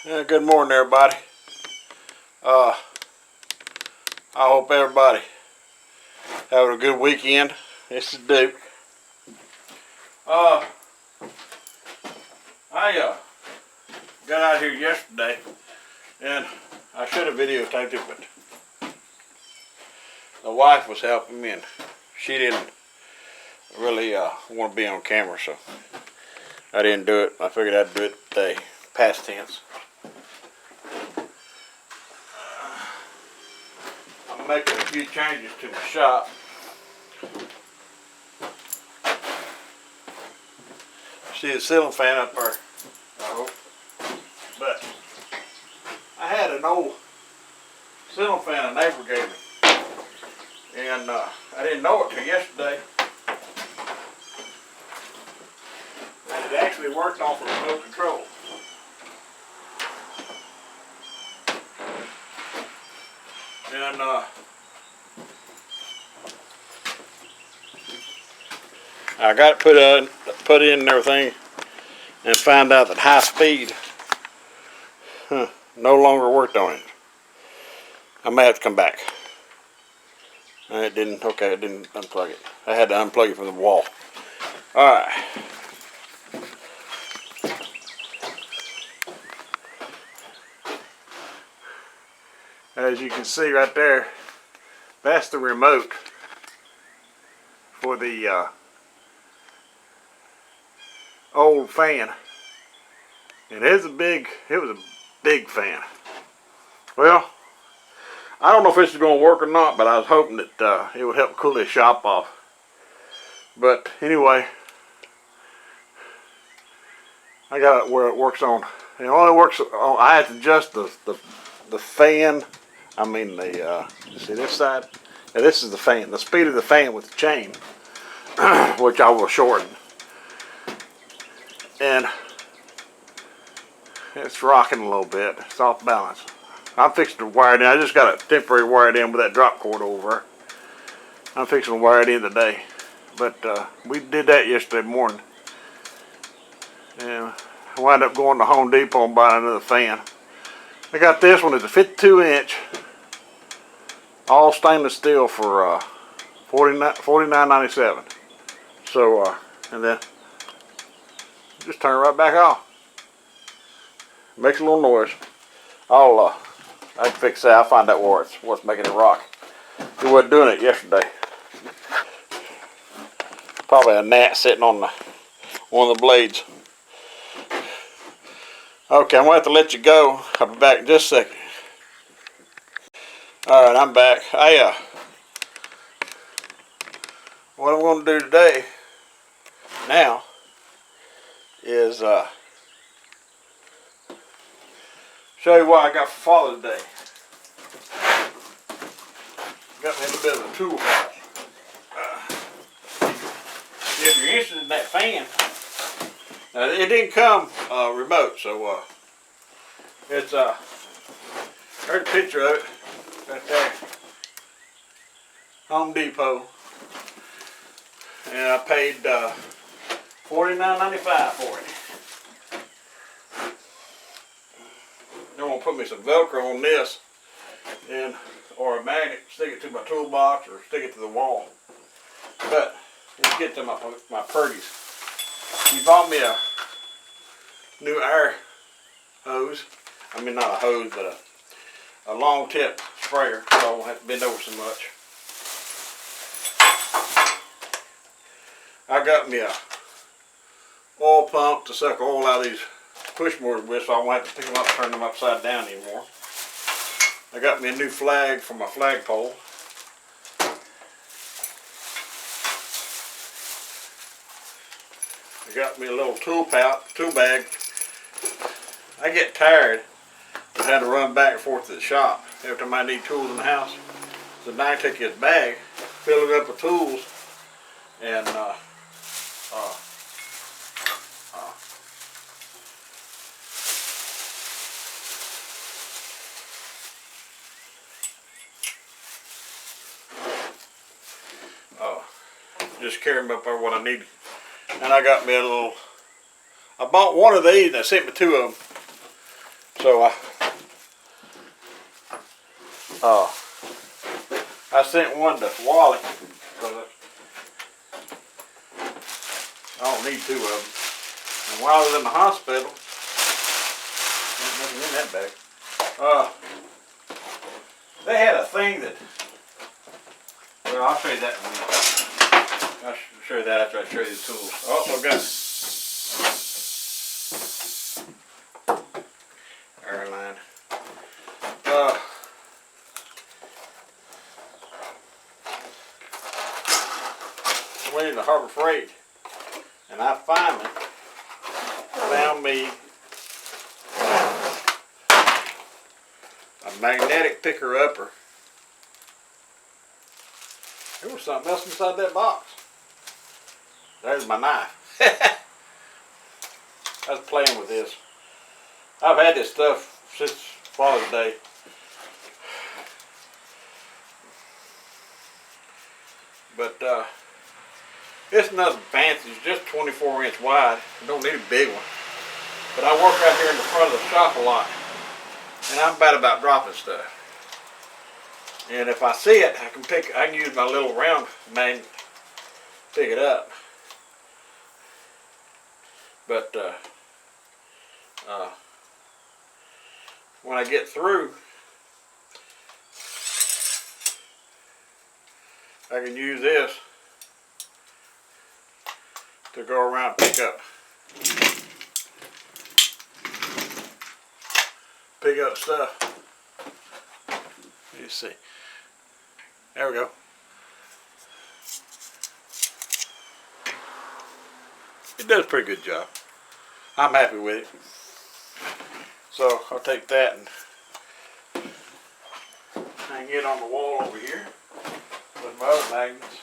Good morning, everybody. I hope everybody having a good weekend. This is Duke. I got out here yesterday, and I should have videotaped it, but the wife was helping me, and she didn't really want to be on camera, so I didn't do it. I figured I'd do it today, past tense. I'm making a few changes to the shop. See the ceiling fan up there, I hope. But I had an old ceiling fan a neighbor gave me, and I didn't know it till yesterday. And it actually worked off of remote control. And I got it put in and everything, and found out that high speed no longer worked on it. I may have to come back. And it didn't. Okay, it didn't unplug it. I had to unplug it from the wall. All right. As you can see right there, that's the remote for the old fan, and it was a big fan. Well, I don't know if this is going to work or not, but I was hoping that it would help cool this shop off. But anyway, I got it where it works on. It only works on. I had to adjust the fan. I mean the see this side. Yeah, this is the fan. The speed of the fan with the chain, which I will shorten. And it's rocking a little bit. It's off balance. I'm fixing to wire it in. I just got a temporary wired in with that drop cord over. I'm fixing to wire it in today. But we did that yesterday morning. And I wound up going to Home Depot and buying another fan. I got this one. It's a 52-inch, all stainless steel for $49.97. So, and then just turn it right back off. Makes a little noise. I can fix that. I'll find out what's making it rock. It wasn't doing it yesterday. Probably a gnat sitting on one of the blades. Okay, I'm gonna have to let you go. I'll be back in just a second. All right, I'm back. What I'm gonna do today now is show you what I got for Father's Day. Got me a little bit of a tool box. If you're interested in that fan, it didn't come remote, so it's there's a picture of it right there. Home Depot, and I paid $49.95 for it. I'm gonna put me some Velcro on this, or a magnet, stick it to my toolbox or stick it to the wall. But let's get to my purdies. He bought me a new air hose. I mean, not a hose, but a long tip sprayer, so I won't have to bend over so much. I got me a oil pump to suck oil out of these pushboards with, so I won't have to pick them up and turn them upside down anymore. I got me a new flag for my flagpole. I got me a little tool bag. I get tired of having to run back and forth to the shop every time I need tools in the house. So now I take this bag, fill it up with tools, and just carry them up there what I need. And I got me a little, I bought one of these and I sent me two of them. So I sent one to Wally because I don't need two of them. And while I was in the hospital, there's nothing in that bag. They had a thing that. Well, I'll show you that one. I'll show you that after I show you the tools. I also got airline. Went into Harbor Freight, and I finally found me a magnetic picker-upper. There was something else inside that box. There's my knife. I was playing with this. I've had this stuff since Father's Day. But it's nothing fancy. It's just 24-inch wide. You don't need a big one. But I work out here in the front of the shop a lot, and I'm bad about dropping stuff. And if I see it, I can use my little round magnet to pick it up. But when I get through, I can use this to go around and pick up stuff. You see. There we go. It does a pretty good job. I'm happy with it. So I'll take that and hang it on the wall over here with my other magnets.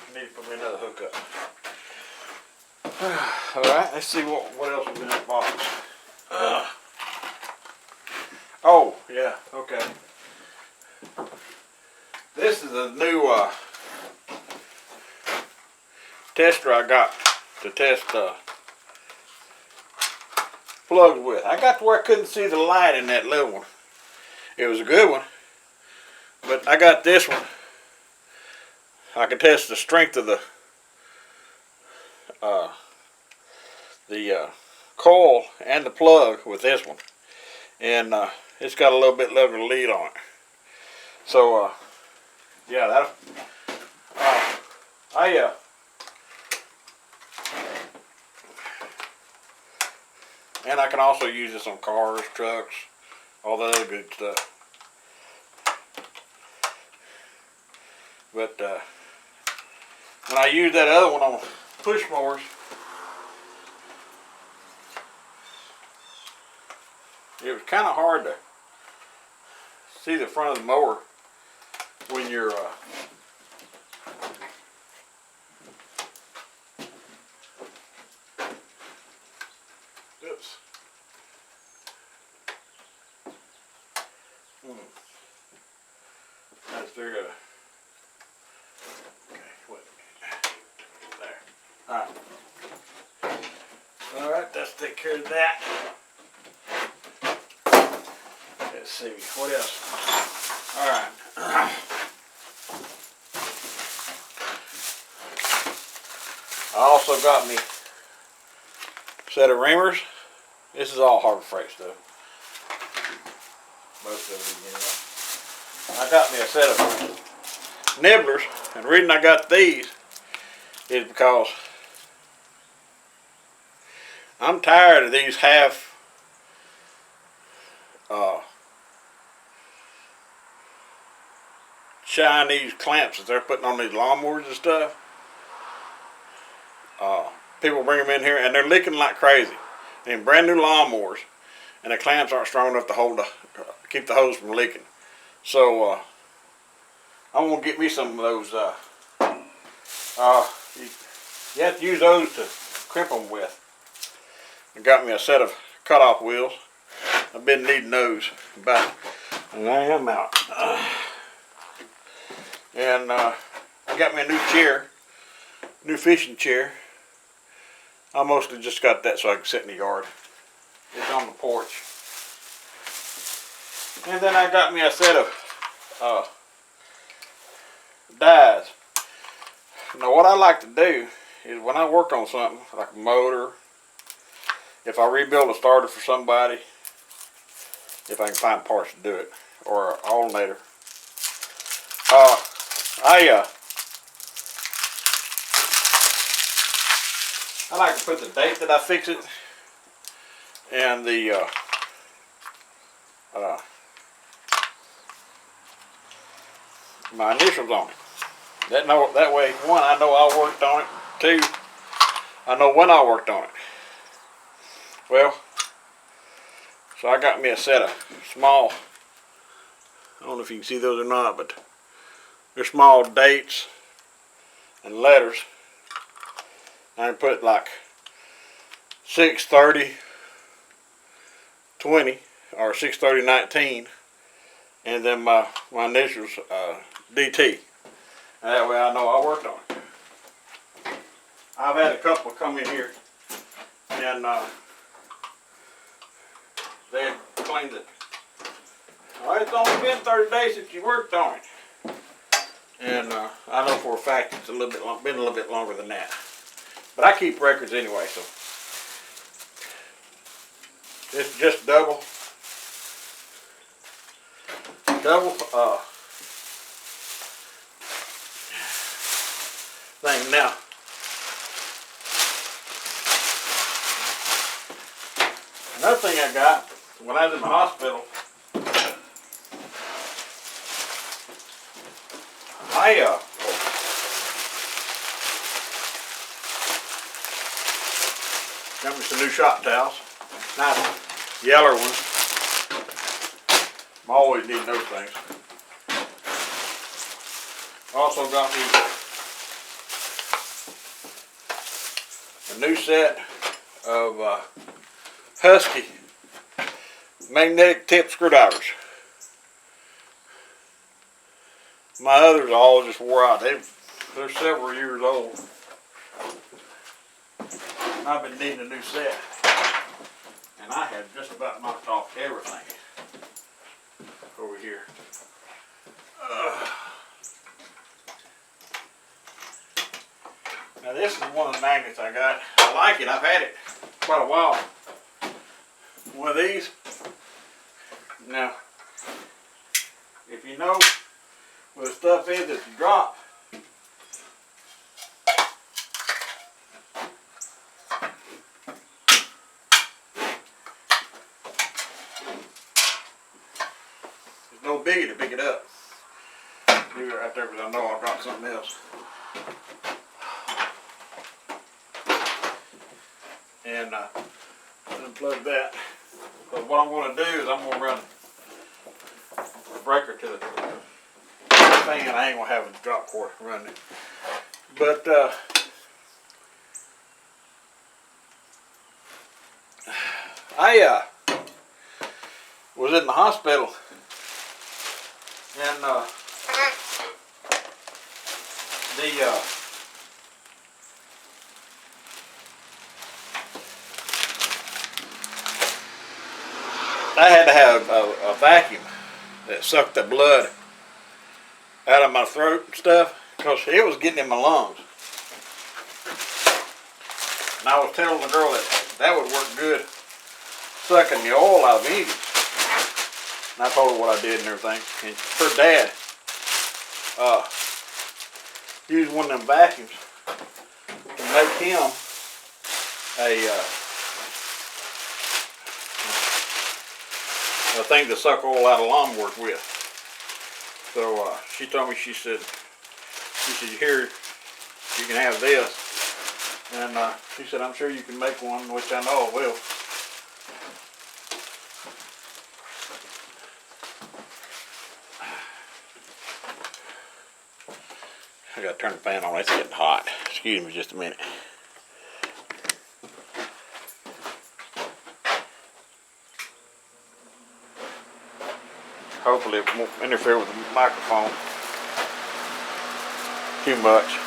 I need to put me another hook up. Alright, let's see what else is in that box. Oh, yeah, okay. This is a new tester I got to test plugs with. I got to where I couldn't see the light in that little one. It was a good one, but I got this one. I can test the strength of the coil and the plug with this one, and it's got a little bit longer lead on it. So yeah, that and I can also use this on cars, trucks, all that other good stuff. But when I use that other one on push mowers, it was kind of hard to see the front of the mower when you're oops. That's there. Okay, wait a minute. There. Alright, let's take care of that. Let's see, what else? Alright. I also got me a set of reamers. This is all Harbor Freight stuff. Most of it, you know. I got me a set of nibblers, and the reason I got these is because I'm tired of these half Chinese clamps that they're putting on these lawnmowers and stuff. People bring them in here and they're leaking like crazy. And brand new lawnmowers, and the clamps aren't strong enough to hold keep the hose from leaking. So I'm gonna get me some of those. You have to use those to crimp them with. I got me a set of cutoff wheels. I've been needing those, but and I am out. And I got me a new chair, new fishing chair. I mostly just got that so I can sit in the yard. It's on the porch. And then I got me a set of dies. Now what I like to do is when I work on something, like a motor, if I rebuild a starter for somebody, if I can find parts to do it, or an alternator, I like to put the date that I fix it and the my initials on it. That way, one, I know I worked on it. Two, I know when I worked on it. Well, so I got me a set of small, I don't know if you can see those or not, but they're small dates and letters. I put like 6/30/20 or 6/30/19, and then my initials DT. And that way I know I worked on it. I've had a couple come in here and they had claimed that, well, it's only been 30 days since you worked on it. And I know for a fact it's been a little bit longer than that. But I keep records anyway, so it's just double thing. Now, another thing I got when I was in the hospital, got me some new shop towels, nice yeller ones. I always need those things. Also got me a new set of Husky magnetic tip screwdrivers. My others all just wore out. They're several years old. And I've been needing a new set. And I have just about knocked off everything over here. Now this is one of the magnets I got. I like it. I've had it quite a while. One of these. Now, if you know where the stuff is that you drop, there's no biggie to pick it up. Leave it right there because I know I've got something else. And unplug that. Because what I'm going to do is I'm going to run a breaker to the thing, and I ain't going to have a drop cord running it. But I was in the hospital, and I had to have a vacuum that sucked the blood out of my throat and stuff, because it was getting in my lungs. And I was telling the girl that would work good, sucking the oil out of anything. And I told her what I did and everything. And her dad used one of them vacuums to make him a thing to suck oil out of lawnmowers with. So she told me, she said, here, you can have this. And she said, I'm sure you can make one, which I know I will. I gotta turn the fan on, it's getting hot. Excuse me just a minute. Hopefully it won't interfere with the microphone too much.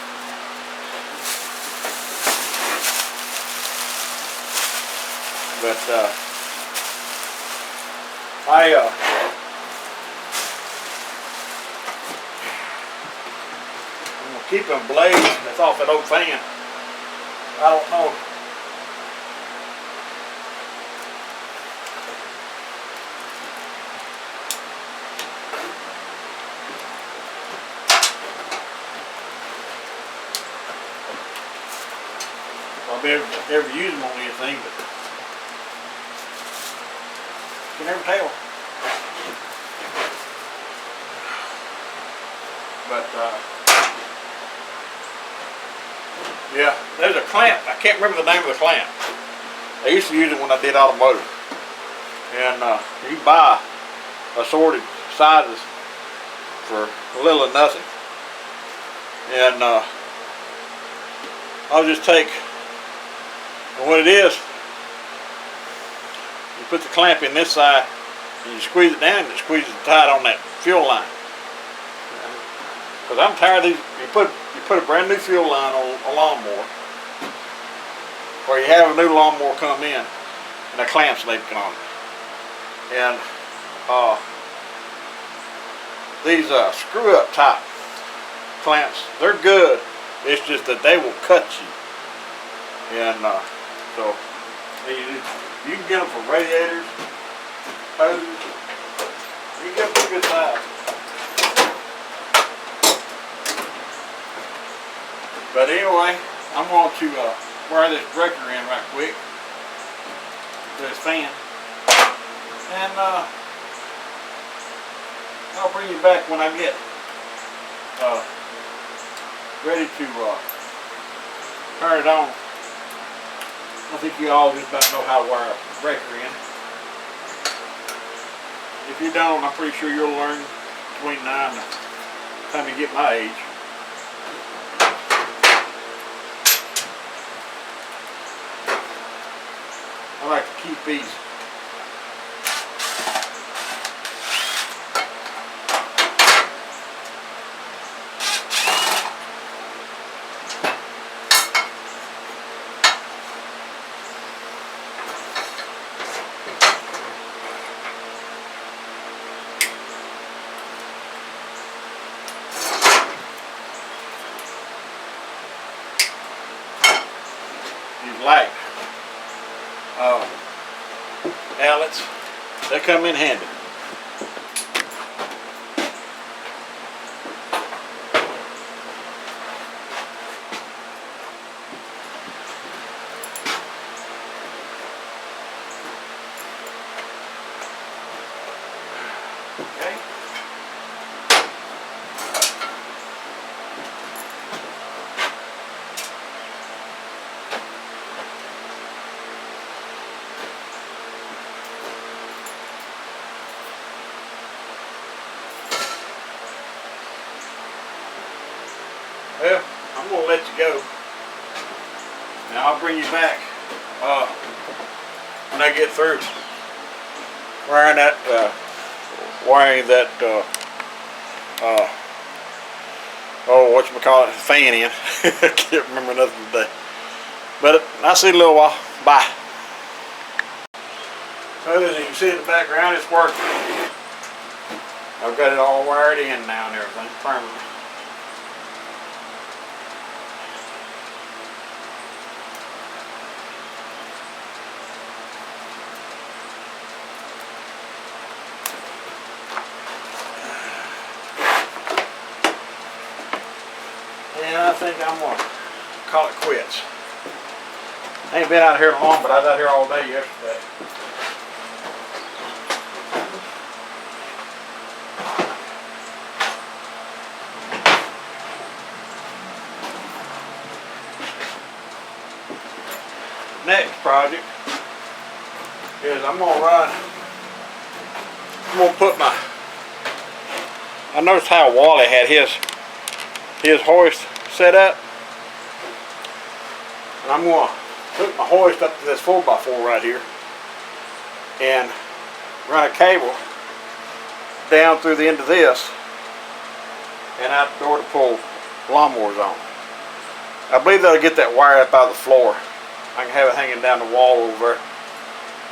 But I'm gonna keep them blades that's off that old fan. I don't know. I'll ever use them on anything, but you can never tell. But yeah, there's a clamp. I can't remember the name of the clamp. I used to use it when I did automotive. And you buy assorted sizes for little or nothing. And I'll just take, and what it is, you put the clamp in this side and you squeeze it down and it squeezes tight on that fuel line. Because I'm tired of these, you put a brand new fuel line on a lawnmower, or you have a new lawnmower come in and the clamps leaking on it. And these screw up type clamps, they're good. It's just that they will cut you. And so you can get them from radiators, hoses. You can get them pretty good size. But anyway, I'm going to wire this breaker in right quick to this fan. And I'll bring you back when I get ready to turn it on. I think you all just about know how to wire a breaker in. If you don't, I'm pretty sure you'll learn between now and the time you get my age. I like to keep these light outlets. They come in handy. Okay. Well, I'm going to let you go. Now I'll bring you back when I get through wiring that fan in. I can't remember nothing today. But I'll see you in a little while. Bye. So as you can see in the background, it's working. I've got it all wired in now and everything permanently. And I think I'm going to call it quits. I ain't been out here long, but I was out here all day yesterday. Next project is I'm going to put my, I noticed how Wally had his hoist set up, and I'm going to put my hoist up to this 4x4 right here and run a cable down through the end of this and out the door to pull lawnmowers on. I believe that'll get that wire up out of the floor. I can have it hanging down the wall over there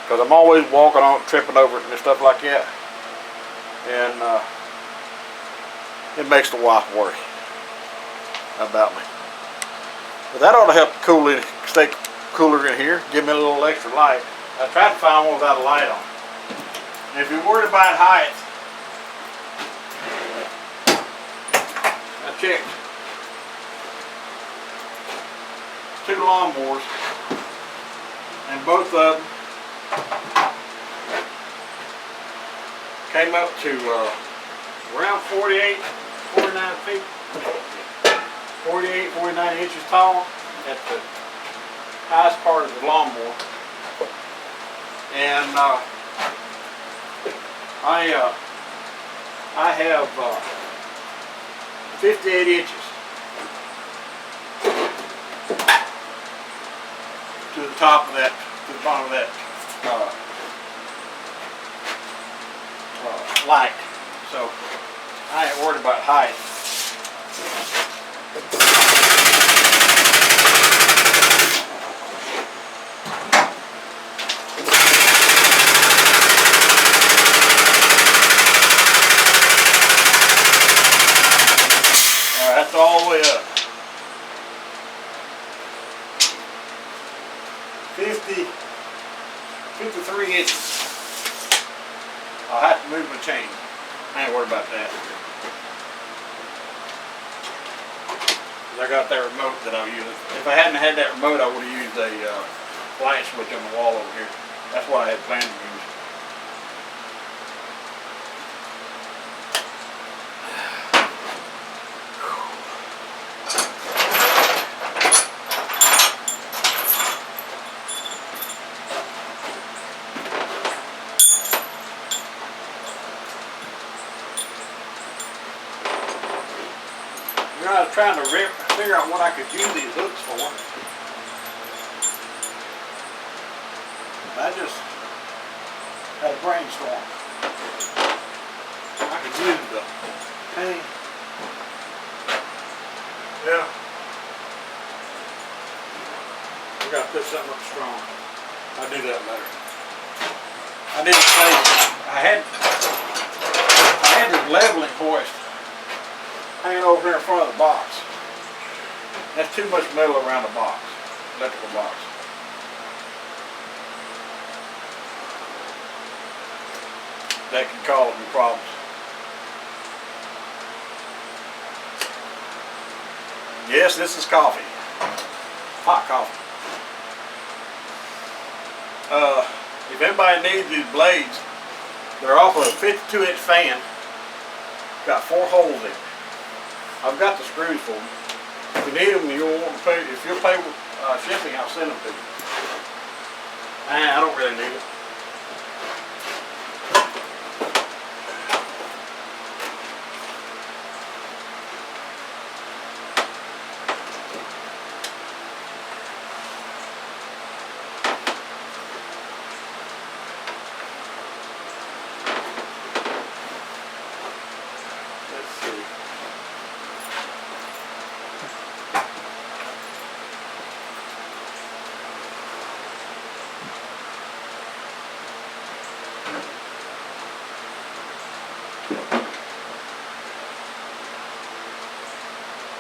because I'm always walking on it, tripping over it and stuff like that, and it makes the wife worry about me. But that ought to help cool it, stay cooler in here, give me a little extra light. I tried to find one without a light on. And if you're worried about height, I checked 2 lawnmowers, and both of them came up to around 48, 49 feet, 48, 49 inches tall at the highest part of the lawnmower. And I have 58 inches to the top of that, to the bottom of that light. So I ain't worried about height. That's all the way up. 53 inches. I'll have to move my chain. I ain't worried about that. I got that remote that I'll use. If I hadn't had that remote, I would have used a light switch on the wall over here. That's what I had planned to use. I was trying to figure out what I could use these hooks for. I just had a brainstorm. I could use the paint. Yeah. We gotta put something up strong. I'll do that later. I didn't say I had this leveling hoist hanging over here in front of the box. That's too much metal around the box, electrical box. That can cause me problems. Yes, this is coffee. Hot coffee. If anybody needs these blades, they're off of a 52-inch fan. Got 4 holes in it. I've got the screws for them. If you need them, you'll want to pay. If you'll pay shipping, I'll send them to you. I don't really need it.